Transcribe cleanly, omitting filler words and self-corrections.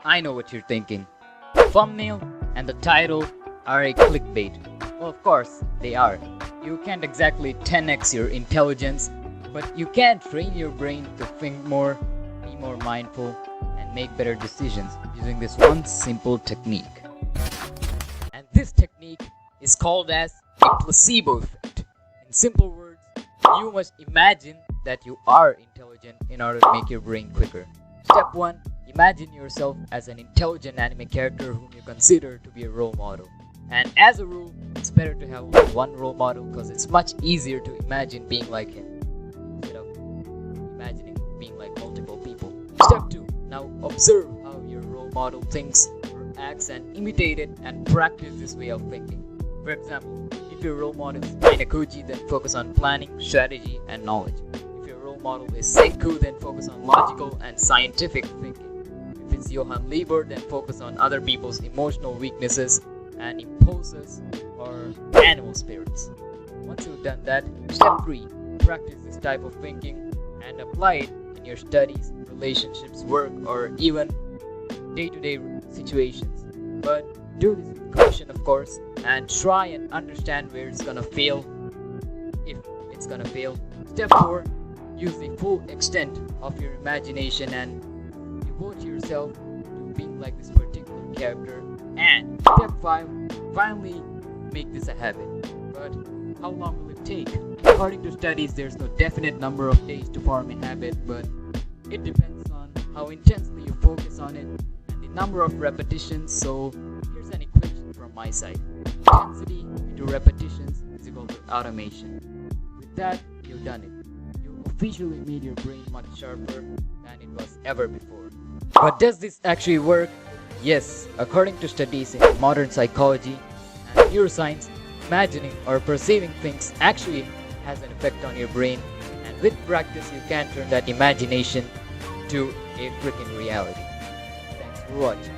I know what you're thinking. The thumbnail and the title are a clickbait. Well, of course, they are. You can't exactly 10x your intelligence, but you can train your brain to think more, be more mindful, and make better decisions using this one simple technique. And this technique is called as a placebo effect. In simple words, you must imagine that you are intelligent in order to make your brain quicker. Step 1. Imagine yourself as an intelligent anime character whom you consider to be a role model. And as a rule, it's better to have only one role model because it's much easier to imagine being like him instead of imagining being like multiple people. Step 2. Now observe how your role model thinks or acts and imitate it and practice this way of thinking. For example, if your role model is Ayanokoji, then focus on planning, strategy, and knowledge. If your role model is Senku, then focus on logical and scientific thinking. If it's Johann Lieber, then focus on other people's emotional weaknesses and impulses or animal spirits. Once you've done that, step 3. Practice this type of thinking and apply it in your studies, relationships, work, or even day-to-day situations. But do this with caution, of course, and try and understand where it's gonna fail, if it's gonna fail. Step 4. Use the full extent of your imagination and devote yourself to being like this particular character. And step 5. Finally make this a habit. But how long will it take? According to studies, there's no definite number of days to form a habit, but it depends on how intensely you focus on it and the number of repetitions. So here's an equation from my side. Intensity into repetitions is equal to automation. With that, you've done it. You officially made your brain much sharper than it was ever before. But does this actually work? Yes, according to studies in modern psychology and neuroscience, imagining or perceiving things actually has an effect on your brain, and with practice you can turn that imagination to a freaking reality. Thanks for watching.